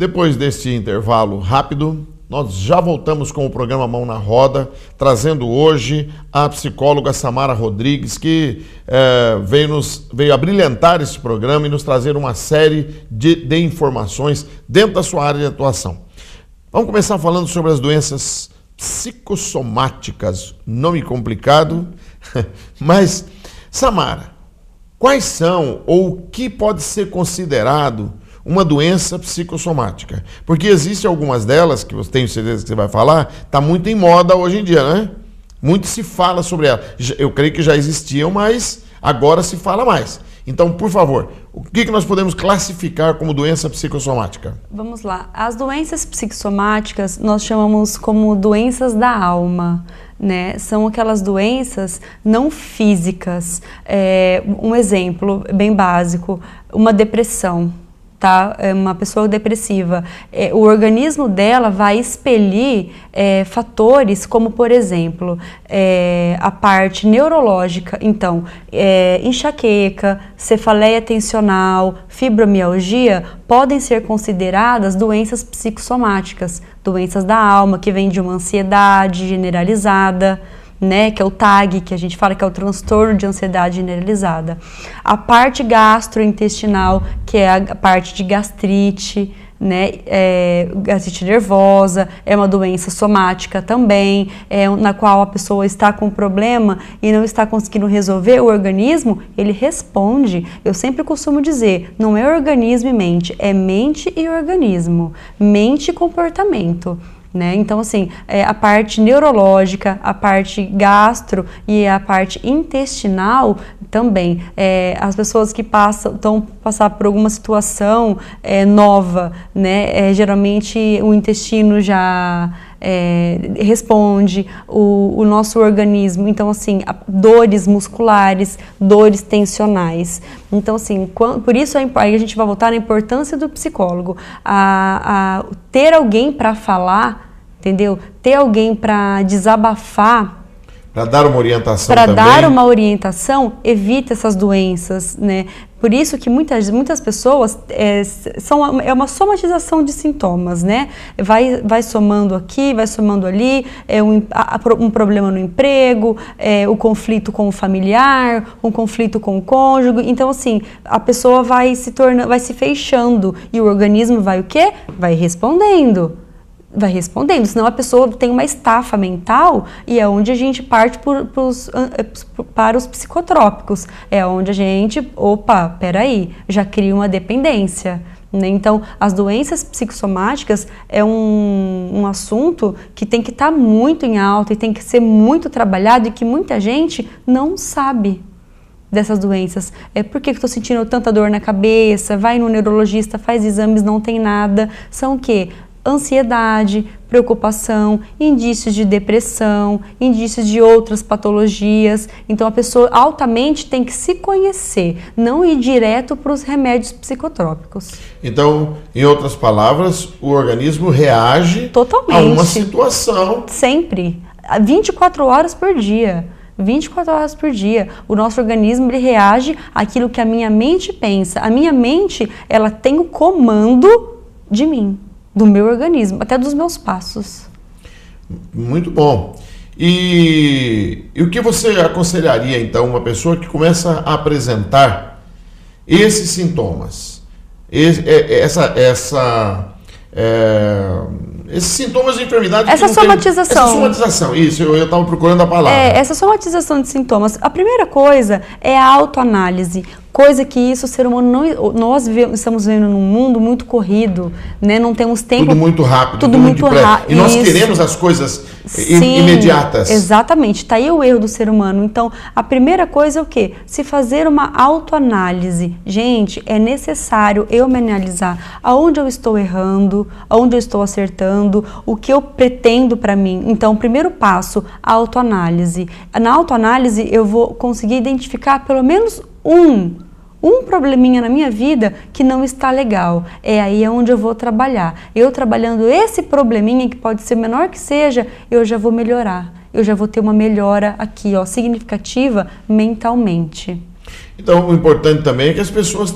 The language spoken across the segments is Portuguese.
Depois deste intervalo rápido, nós já voltamos com o programa Mão na Roda, trazendo hoje a psicóloga Samara Rodrigues, que veio abrilhantar esse programa e nos trazer uma série de informações dentro da sua área de atuação. Vamos começar falando sobre as doenças psicossomáticas, nome complicado, mas, Samara, quais são ou o que pode ser considerado uma doença psicossomática? Porque existem algumas delas, que eu tenho certeza que você vai falar, está muito em moda hoje em dia, né? Muito se fala sobre ela. Eu creio que já existiam, mas agora se fala mais. Então, por favor, o que nós podemos classificar como doença psicossomática? Vamos lá. As doenças psicossomáticas nós chamamos como doenças da alma, né? São aquelas doenças não físicas. Um exemplo bem básico, uma depressão. Tá? Uma pessoa depressiva, o organismo dela vai expelir fatores como, por exemplo, a parte neurológica, então, enxaqueca, cefaleia tensional, fibromialgia, podem ser consideradas doenças psicossomáticas, doenças da alma, que vêm de uma ansiedade generalizada, né, que é o TAG, que a gente fala que é o transtorno de ansiedade generalizada. A parte gastrointestinal, que é a parte de gastrite, né, gastrite nervosa, é uma doença somática também, na qual a pessoa está com problema e não está conseguindo resolver, o organismo, ele responde. Eu sempre costumo dizer, não é organismo e mente, é mente e organismo, mente e comportamento. Né? Então, assim, a parte neurológica, a parte gastro e a parte intestinal também. As pessoas que passar por alguma situação nova, né? Geralmente o intestino já responde, o nosso organismo. Então, assim, dores musculares, dores tensionais. Então, assim, por isso aí a gente vai voltar na importância do psicólogo, a ter alguém para falar, entendeu? Ter alguém para desabafar, para dar uma orientação também. Para dar uma orientação, evita essas doenças, né? Por isso que muitas pessoas é uma somatização de sintomas, né? Vai somando aqui, vai somando ali, um problema no emprego, o conflito com o familiar, um conflito com o cônjuge. Então, assim, a pessoa vai se fechando e o organismo vai o quê? Vai respondendo, senão a pessoa tem uma estafa mental e é onde a gente parte para os psicotrópicos, é onde a gente, peraí, já cria uma dependência, né? Então, as doenças psicossomáticas é um assunto que tem que estar muito em alta e tem que ser muito trabalhado e que muita gente não sabe dessas doenças. Por que eu estou sentindo tanta dor na cabeça? Vai no neurologista, faz exames, não tem nada. São o quê? Ansiedade, preocupação, indícios de depressão, indícios de outras patologias. Então a pessoa altamente tem que se conhecer, não ir direto para os remédios psicotrópicos. Então, em outras palavras, o organismo reage totalmente a uma situação. Sempre, 24 horas por dia. 24 horas por dia, o nosso organismo ele reage àquilo que a minha mente pensa. A minha mente, ela tem o comando de mim, do meu organismo, até dos meus passos. Muito bom. E o que você aconselharia, então, uma pessoa que começa a apresentar esses sintomas? Esses sintomas de enfermidade... Essa somatização. Essa somatização, isso, eu estava procurando a palavra. Essa somatização de sintomas. A primeira coisa é a autoanálise. Coisa que isso, o ser humano, nós estamos vivendo num mundo muito corrido, né? Não temos tempo... Tudo muito rápido. Tudo muito rápido. E nós queremos as coisas imediatas. Exatamente. Está aí o erro do ser humano. Então, a primeira coisa é o quê? Se fazer uma autoanálise. Gente, é necessário eu me analisar. Aonde eu estou errando, aonde eu estou acertando, o que eu pretendo para mim. Então, primeiro passo, a autoanálise. Na autoanálise, eu vou conseguir identificar pelo menos um probleminha na minha vida que não está legal. Aí onde eu vou trabalhar. Eu trabalhando esse probleminha, que pode ser menor que seja, eu já vou melhorar. Eu já vou ter uma melhora aqui, significativa mentalmente. Então, o importante também é que as pessoas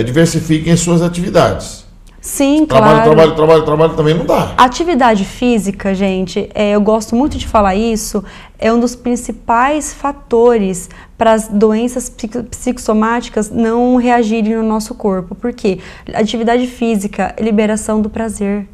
diversifiquem suas atividades. Sim, Trabalho, claro. trabalho também não dá. Atividade física, gente, eu gosto muito de falar isso, é um dos principais fatores para as doenças psicossomáticas não reagirem no nosso corpo. Por quê? Atividade física, liberação do prazer.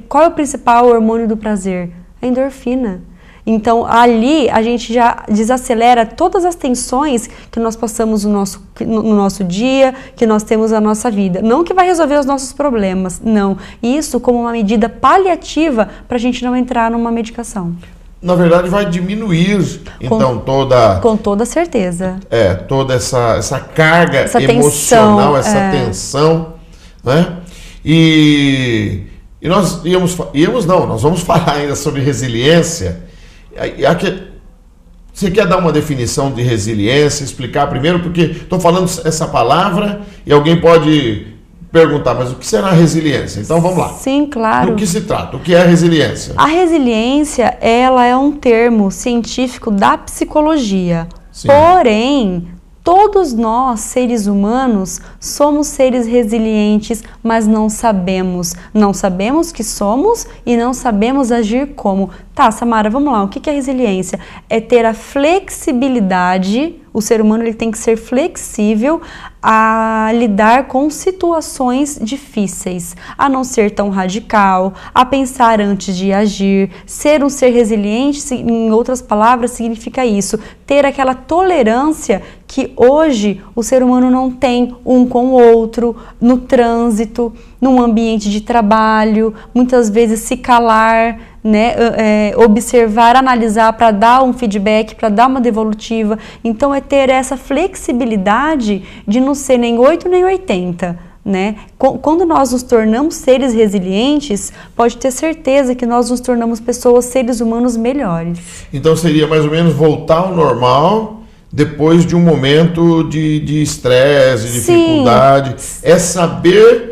Qual é o principal hormônio do prazer? A endorfina. Então, ali a gente já desacelera todas as tensões que nós passamos no nosso dia, que nós temos na nossa vida. Não que vai resolver os nossos problemas, não. Isso como uma medida paliativa para a gente não entrar numa medicação. Na verdade, vai diminuir, então, Com toda certeza. Toda essa carga essa emocional, essa tensão, né? E nós nós vamos falar ainda sobre resiliência. Você quer dar uma definição de resiliência, explicar primeiro, porque estou falando essa palavra e alguém pode perguntar, mas o que será resiliência? Então vamos lá. Sim, claro. Do que se trata? O que é resiliência? A resiliência, ela é um termo científico da psicologia. Sim. Porém, todos nós, seres humanos, somos seres resilientes, mas não sabemos. Não sabemos que somos e não sabemos agir como. Tá, Samara, vamos lá. O que é resiliência? É ter a flexibilidade. O ser humano ele tem que ser flexível a lidar com situações difíceis, a não ser tão radical, a pensar antes de agir. Ser um ser resiliente, em outras palavras, significa isso, ter aquela tolerância que hoje o ser humano não tem um com o outro, no trânsito, num ambiente de trabalho, muitas vezes se calar, né, observar, analisar para dar um feedback, para dar uma devolutiva. Então é ter essa flexibilidade de não ser nem 8 nem 80. Né? Quando nós nos tornamos seres resilientes, pode ter certeza que nós nos tornamos pessoas, seres humanos melhores. Então seria mais ou menos voltar ao normal depois de um momento de estresse, de dificuldade. É saber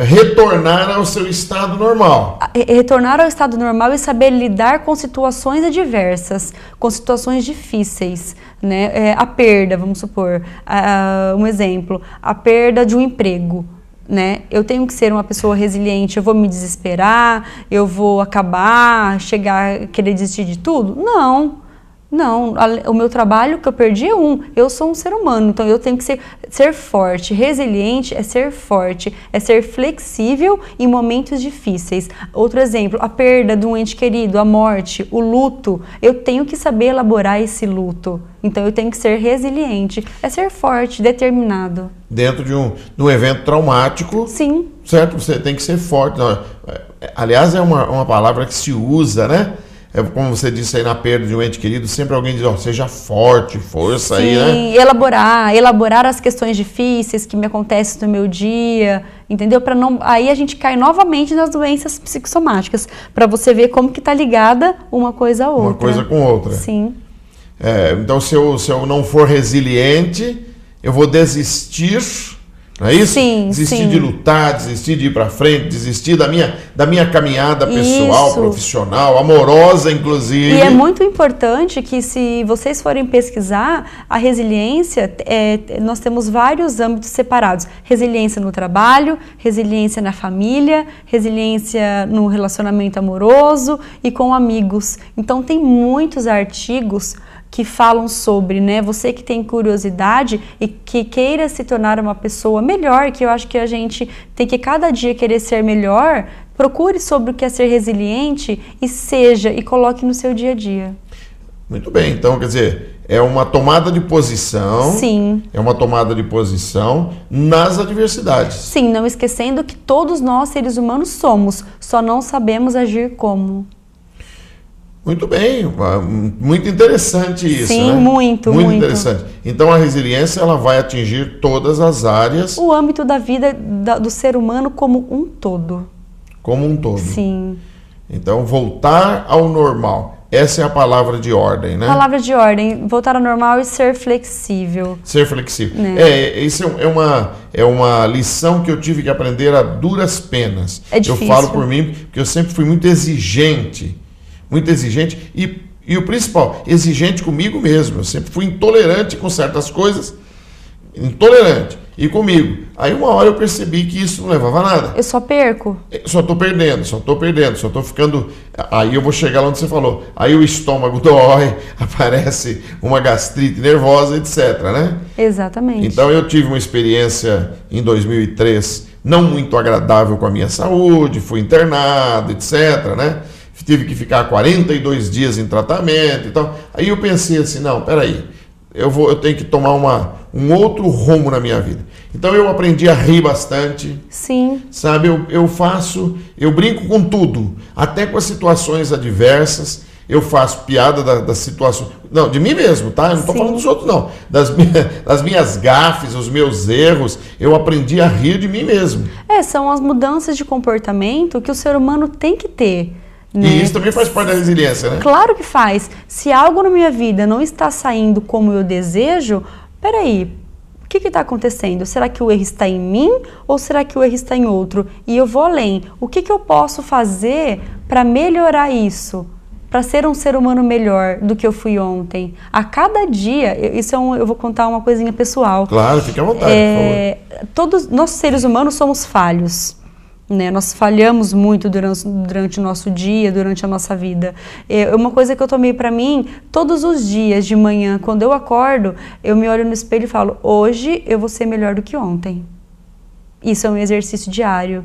retornar ao seu estado normal. Retornar ao estado normal e saber lidar com situações adversas, com situações difíceis, né? A perda, vamos supor, um exemplo, a perda de um emprego. Né? Eu tenho que ser uma pessoa resiliente, eu vou me desesperar, eu vou acabar, chegar a querer desistir de tudo? Não. Não, o meu trabalho que eu perdi eu sou um ser humano, então eu tenho que ser forte. Resiliente é ser forte, é ser flexível em momentos difíceis. Outro exemplo, a perda de um ente querido, a morte, o luto, eu tenho que saber elaborar esse luto. Então eu tenho que ser resiliente, é ser forte, determinado. Dentro de um evento traumático, sim, certo? Você tem que ser forte. Aliás, é uma palavra que se usa, né? Como você disse aí na perda de um ente querido, sempre alguém diz, seja forte, força. Sim, aí, né? Sim, elaborar as questões difíceis que me acontecem no meu dia, entendeu? Aí a gente cai novamente nas doenças psicossomáticas, para você ver como que está ligada uma coisa a outra. Uma coisa com outra. Sim. Então, se eu não for resiliente, eu vou desistir. Não é isso? Sim, desistir de lutar, desistir de ir para frente, desistir da minha caminhada pessoal, profissional, amorosa, inclusive. E é muito importante que, se vocês forem pesquisar, a resiliência, nós temos vários âmbitos separados. Resiliência no trabalho, resiliência na família, resiliência no relacionamento amoroso e com amigos. Então, tem muitos artigos que falam sobre, né? Você que tem curiosidade e que queira se tornar uma pessoa melhor, que eu acho que a gente tem que cada dia querer ser melhor, procure sobre o que é ser resiliente e coloque no seu dia a dia. Muito bem, então quer dizer, é uma tomada de posição. Sim. É uma tomada de posição nas adversidades. Sim, não esquecendo que todos nós, seres humanos, somos, só não sabemos agir como. Muito bem, muito interessante isso. Sim, né? Muito interessante. Então a resiliência ela vai atingir todas as áreas. O âmbito da vida do ser humano como um todo. Como um todo. Sim. Então voltar ao normal. Essa é a palavra de ordem, né? Palavra de ordem, voltar ao normal e ser flexível. Ser flexível. Né? Isso é uma lição que eu tive que aprender a duras penas. É difícil. Eu falo por mim, porque eu sempre fui muito exigente. Muito exigente e o principal, exigente comigo mesmo. Eu sempre fui intolerante com certas coisas, intolerante. E comigo, Aí uma hora eu percebi que isso não levava a nada. Eu só perco. Só tô perdendo, só tô ficando... Aí eu vou chegar lá onde você falou. Aí o estômago dói, aparece uma gastrite nervosa, etc, né? Exatamente. Então eu tive uma experiência em 2003 não muito agradável com a minha saúde, fui internado, etc, né? Tive que ficar 42 dias em tratamento e tal. Aí eu pensei assim, não, peraí, eu tenho que tomar um outro rumo na minha vida. Então eu aprendi a rir bastante. Sim. Sabe, eu brinco com tudo, até com as situações adversas. Eu faço piada das situações, não, de mim mesmo, tá? Eu não estou falando dos outros, não. Das minhas gafes, os meus erros, eu aprendi a rir de mim mesmo. São as mudanças de comportamento que o ser humano tem que ter. Né? E isso também faz parte da resiliência, né? Claro que faz. Se algo na minha vida não está saindo como eu desejo, peraí, o que está acontecendo? Será que o erro está em mim ou será que o erro está em outro? E eu vou além. O que eu posso fazer para melhorar isso? Para ser um ser humano melhor do que eu fui ontem? A cada dia, eu vou contar uma coisinha pessoal. Claro, fique à vontade, por favor. Todos nós seres humanos somos falhos. Né? Nós falhamos muito durante o nosso dia, durante a nossa vida. Uma coisa que eu tomei para mim, todos os dias de manhã, quando eu acordo, eu me olho no espelho e falo, hoje eu vou ser melhor do que ontem. Isso é um exercício diário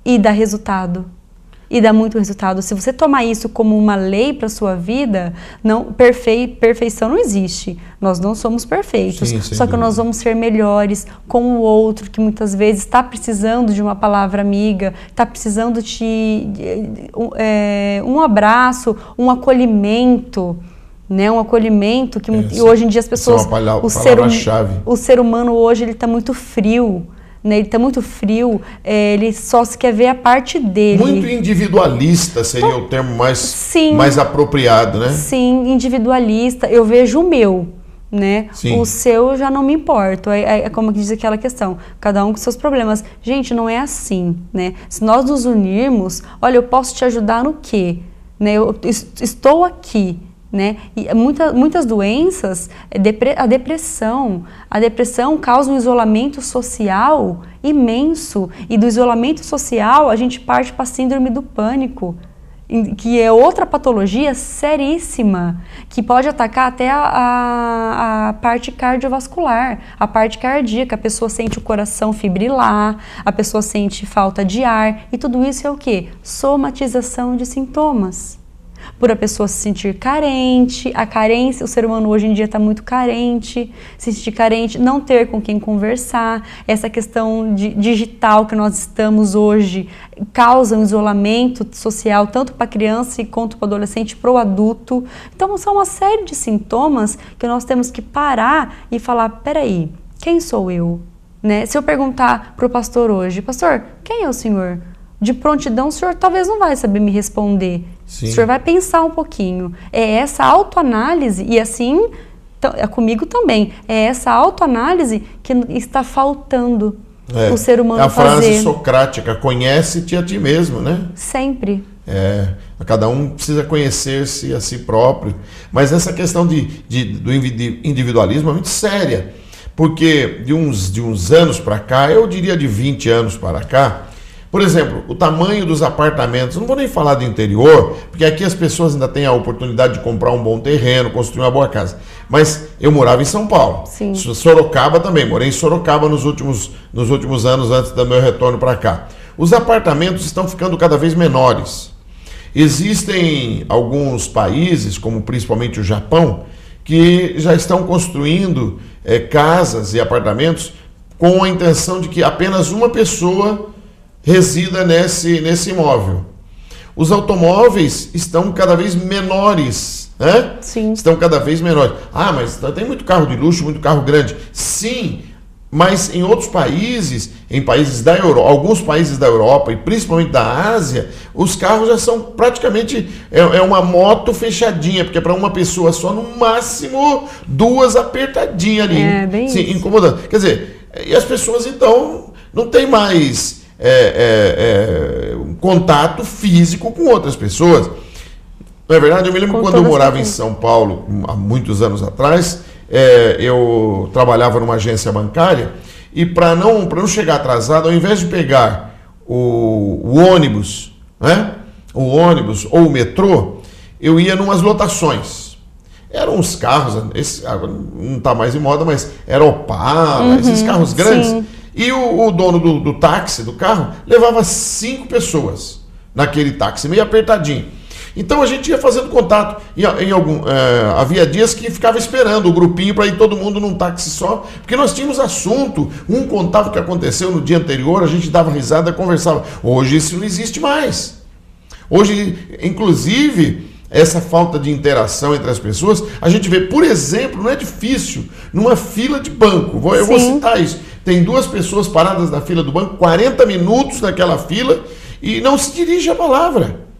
e dá resultado. E dá muito resultado. Se você tomar isso como uma lei para a sua vida, perfeição não existe. Nós não somos perfeitos. Sim, só que nós vamos ser melhores com o outro, que muitas vezes está precisando de uma palavra amiga, está precisando de um abraço, um acolhimento. Né? Um acolhimento que hoje em dia as pessoas... Isso é uma palavra-chave. O ser humano hoje está muito frio. Né, ele está muito frio, ele só se quer ver a parte dele. Muito individualista seria o termo mais apropriado, né? Sim, individualista. Eu vejo o meu, né? Sim. O seu já não me importa. É como diz aquela questão, cada um com seus problemas. Gente, não é assim, né? Se nós nos unirmos, olha, eu posso te ajudar no quê? Né? Eu estou aqui. Né? E muitas doenças, a depressão causa um isolamento social imenso, e do isolamento social a gente parte para a síndrome do pânico, que é outra patologia seríssima, que pode atacar até a parte cardiovascular, a parte cardíaca. A pessoa sente o coração fibrilar, a pessoa sente falta de ar, e tudo isso é o quê? Somatização de sintomas. Por a pessoa se sentir carente, a carência, o ser humano hoje em dia está muito carente, se sentir carente, não ter com quem conversar, essa questão digital que nós estamos hoje causa um isolamento social, tanto para a criança quanto para o adolescente, para o adulto. Então, são uma série de sintomas que nós temos que parar e falar, peraí, quem sou eu? Né? Se eu perguntar para o pastor hoje, pastor, quem é o senhor? De prontidão, o senhor talvez não vai saber me responder. Sim. O senhor vai pensar um pouquinho. É essa autoanálise, e assim, é comigo também, é essa autoanálise que está faltando o ser humano fazer. É a frase socrática, conhece-te a ti mesmo, né? Sempre. Cada um precisa conhecer-se a si próprio. Mas essa questão do individualismo é muito séria. Porque de uns anos para cá, eu diria de 20 anos para cá, por exemplo, o tamanho dos apartamentos, não vou nem falar do interior, porque aqui as pessoas ainda têm a oportunidade de comprar um bom terreno, construir uma boa casa. Mas eu morava em São Paulo. Sim. Sorocaba também, morei em Sorocaba nos últimos anos antes do meu retorno para cá. Os apartamentos estão ficando cada vez menores. Existem alguns países, como principalmente o Japão, que já estão construindo casas e apartamentos com a intenção de que apenas uma pessoa resida nesse imóvel. Os automóveis estão cada vez menores, né? Sim. Estão cada vez menores. Ah, mas tem muito carro de luxo, muito carro grande. Sim, mas em outros países, em países da Europa, alguns países da Europa e principalmente da Ásia, os carros já são praticamente uma moto fechadinha, porque é para uma pessoa só, no máximo 2 apertadinhas ali. Bem sim, isso. Incomodando. Quer dizer, e as pessoas então não têm mais um contato físico com outras pessoas. Não é verdade? Eu me lembro quando eu morava em São Paulo, há muitos anos atrás, eu trabalhava numa agência bancária e para não chegar atrasado, ao invés de pegar o ônibus, né? O ônibus ou o metrô, eu ia numas lotações. Eram uns carros, agora não está mais em moda, mas era Opala, esses carros grandes. Sim. E o dono do táxi, do carro, levava 5 pessoas naquele táxi, meio apertadinho. Então a gente ia fazendo contato. Havia dias que ficava esperando o grupinho para ir todo mundo num táxi só, porque nós tínhamos assunto. Um contava o que aconteceu no dia anterior, a gente dava risada, conversava. Hoje isso não existe mais. Hoje, inclusive, essa falta de interação entre as pessoas, a gente vê, por exemplo, não é difícil, numa fila de banco. Eu vou citar isso. Tem 2 pessoas paradas na fila do banco, 40 minutos naquela fila, e não se dirige a palavra.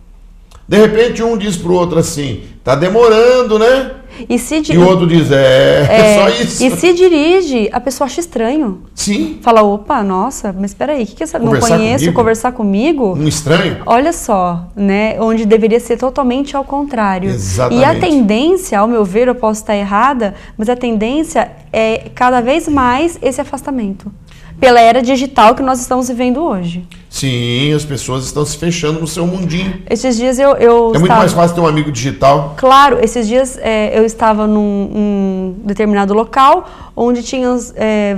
De repente um diz pro outro assim, tá demorando, né? E o outro diz, só isso. E se dirige, a pessoa acha estranho. Sim. Fala, opa, nossa, mas espera aí, o que é essa? Não conheço, conversar comigo? Um estranho? Olha só, né? Onde deveria ser totalmente ao contrário. Exatamente. E a tendência, ao meu ver, eu posso estar errada, mas a tendência é cada vez mais esse afastamento. Pela era digital que nós estamos vivendo hoje. Sim, as pessoas estão se fechando no seu mundinho. Esses dias É muito mais fácil ter um amigo digital. Claro, esses dias eu estava num determinado local, onde tinha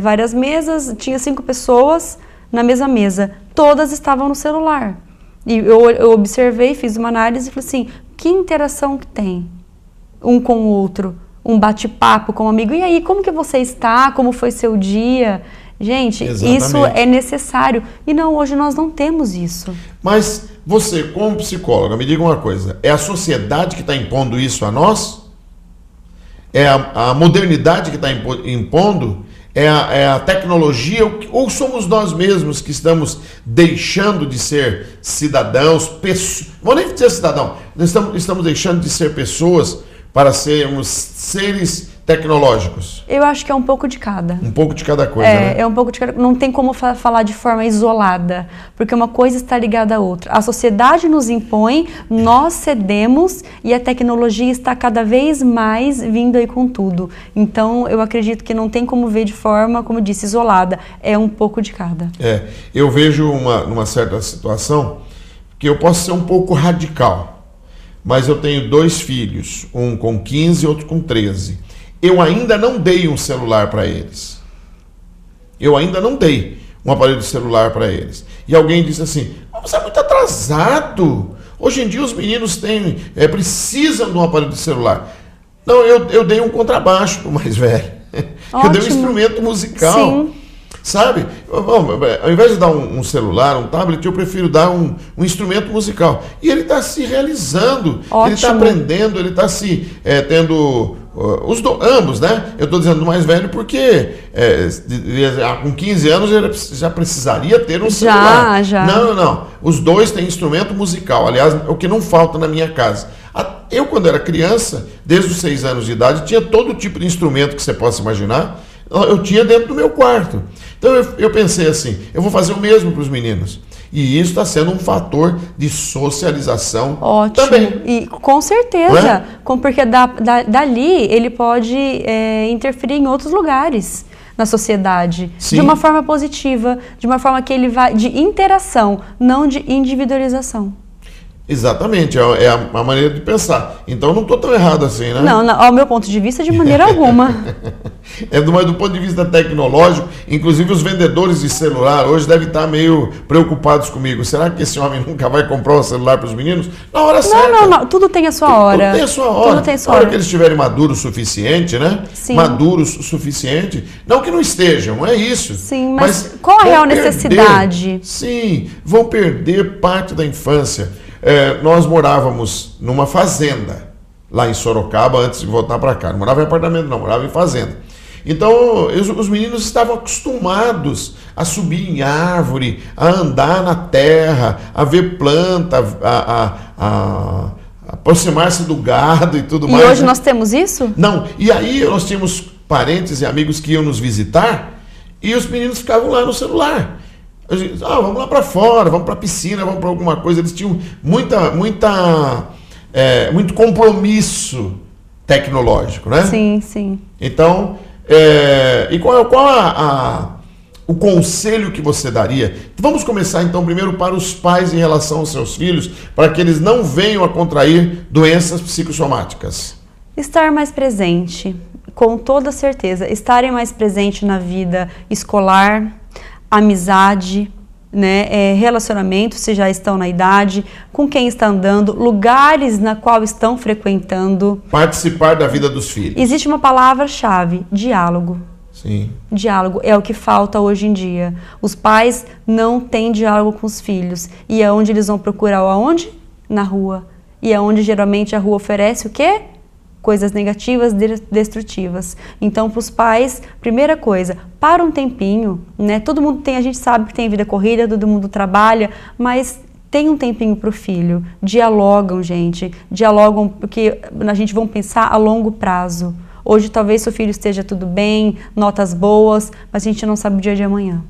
várias mesas, tinha 5 pessoas na mesma mesa. Todas estavam no celular. E eu observei, fiz uma análise e falei assim, que interação que tem um com o outro? Um bate-papo com um amigo. E aí, como que você está? Como foi seu dia? Gente, exatamente. Isso é necessário. E não, hoje nós não temos isso. Mas você, como psicóloga, me diga uma coisa. É a sociedade que está impondo isso a nós? É a modernidade que está impondo? É a tecnologia? Ou somos nós mesmos que estamos deixando de ser cidadãos? Vou nem dizer cidadão. Estamos deixando de ser pessoas para sermos seres tecnológicos. Eu acho que é um pouco de cada. Um pouco de cada coisa, né? É um pouco de cada. Não tem como falar de forma isolada, porque uma coisa está ligada à outra. A sociedade nos impõe, nós cedemos e a tecnologia está cada vez mais vindo aí com tudo. Então, eu acredito que não tem como ver de forma, como eu disse, isolada. É um pouco de cada. Eu vejo numa certa situação que eu posso ser um pouco radical, mas eu tenho 2 filhos, um com 15 e outro com 13. Eu ainda não dei um celular para eles. Eu ainda não dei um aparelho de celular para eles. E alguém disse assim, você é muito atrasado. Hoje em dia os meninos precisam de um aparelho de celular. Não, eu dei um contrabaixo para o mais velho. Eu dei um instrumento musical. Sim. Sabe? Ao invés de dar um celular, um tablet, eu prefiro dar um instrumento musical. E ele está se realizando, ele está aprendendo, ele está se tendo... ambos, né? Eu estou dizendo do mais velho porque com 15 anos ele já precisaria ter um celular. Já. Não. Os 2 têm instrumento musical. Aliás, é o que não falta na minha casa. Eu, quando era criança, desde os 6 anos de idade, tinha todo tipo de instrumento que você possa imaginar. Eu tinha dentro do meu quarto. Então eu pensei assim, eu vou fazer o mesmo para os meninos. E isso está sendo um fator de socialização. Ótimo. Também. E com certeza, porque dali ele pode interferir em outros lugares na sociedade. Sim. De uma forma positiva, de uma forma que ele vai de interação, não de individualização. Exatamente, é a maneira de pensar. Então não estou tão errado assim, né? Não, ao meu ponto de vista, de maneira alguma. Mas do ponto de vista tecnológico, inclusive os vendedores de celular hoje devem estar meio preocupados comigo. Será que esse homem nunca vai comprar um celular para os meninos? Na hora certa. Não, tudo tem a sua hora. Tudo tem a sua hora. Tudo tem a sua hora hora. que eles estiverem maduros o suficiente, né? Sim. Maduros o suficiente. Não que não estejam, não é isso. Sim, mas qual a real necessidade? Sim, vão perder parte da infância. Nós morávamos numa fazenda, lá em Sorocaba, antes de voltar para cá. Não morava em apartamento, não, morava em fazenda. Então, os meninos estavam acostumados a subir em árvore, a andar na terra, a ver planta, a aproximar-se do gado e tudo mais. E hoje nós temos isso? Não, e aí nós tínhamos parentes e amigos que iam nos visitar e os meninos ficavam lá no celular. Vamos lá para fora, vamos para a piscina, vamos para alguma coisa. Eles tinham muito compromisso tecnológico, né? Sim. Então, e qual o conselho que você daria? Vamos começar então primeiro para os pais em relação aos seus filhos, para que eles não venham a contrair doenças psicossomáticas. Estar mais presente, com toda certeza. Estarem mais presente na vida escolar, amizade, né, relacionamento, se já estão na idade, com quem está andando, lugares na qual estão frequentando. Participar da vida dos filhos. Existe uma palavra-chave, diálogo. Sim. Diálogo é o que falta hoje em dia. Os pais não têm diálogo com os filhos. E é onde eles vão procurar aonde? Na rua. E é onde geralmente a rua oferece o quê? Coisas negativas, destrutivas. Então, para os pais, primeira coisa, para um tempinho, né? Todo mundo tem, a gente sabe que tem vida corrida, todo mundo trabalha, mas tem um tempinho para o filho. Dialogam, gente. Dialogam, porque a gente vai pensar a longo prazo. Hoje talvez seu filho esteja tudo bem, notas boas, mas a gente não sabe o dia de amanhã.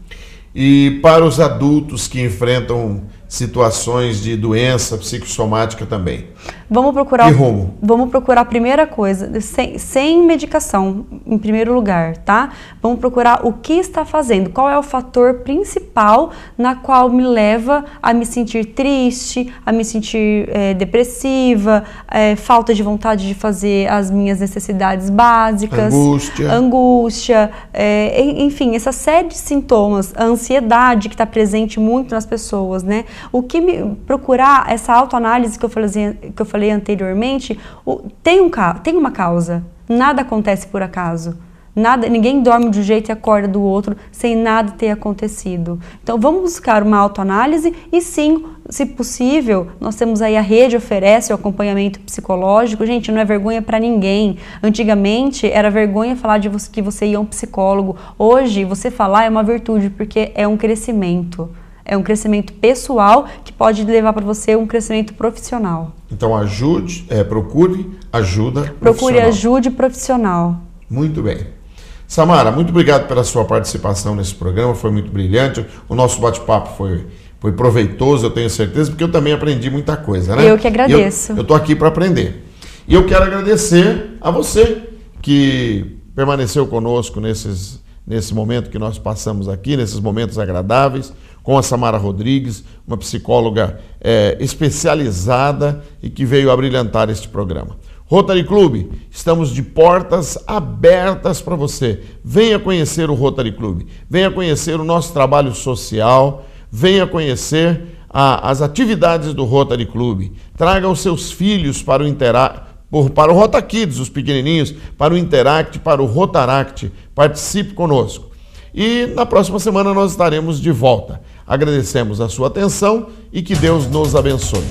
E para os adultos que enfrentam situações de doença psicossomática também? Vamos procurar. Que rumo? Vamos procurar a primeira coisa, sem medicação, em primeiro lugar, tá? Vamos procurar o que está fazendo, qual é o fator principal na qual me leva a me sentir triste, a me sentir depressiva, falta de vontade de fazer as minhas necessidades básicas. Angústia, enfim, essa série de sintomas, a ansiedade que está presente muito nas pessoas, né? O que procurar essa autoanálise que eu falei anteriormente, tem uma causa. Nada acontece por acaso. Ninguém dorme de um jeito e acorda do outro sem nada ter acontecido. Então vamos buscar uma autoanálise e sim, se possível, nós temos aí a rede oferece o acompanhamento psicológico. Gente, não é vergonha para ninguém. Antigamente era vergonha falar que você ia a um psicólogo. Hoje você falar é uma virtude porque é um crescimento. É um crescimento pessoal que pode levar para você um crescimento profissional. Então procure ajuda profissional. Procure ajuda profissional. Muito bem. Samara, muito obrigado pela sua participação nesse programa, foi muito brilhante. O nosso bate-papo foi proveitoso, eu tenho certeza, porque eu também aprendi muita coisa, né? Eu que agradeço. Eu estou aqui para aprender. E eu quero agradecer a você que permaneceu conosco nesse momento que nós passamos aqui, nesses momentos agradáveis, com a Samara Rodrigues, uma psicóloga especializada e que veio a brilhantar este programa. Rotary Club, estamos de portas abertas para você. Venha conhecer o Rotary Club, venha conhecer o nosso trabalho social, venha conhecer as atividades do Rotary Club. Traga os seus filhos para o Rota Kids, os pequenininhos, para o Interact, para o Rotaract. Participe conosco. E na próxima semana nós estaremos de volta. Agradecemos a sua atenção e que Deus nos abençoe.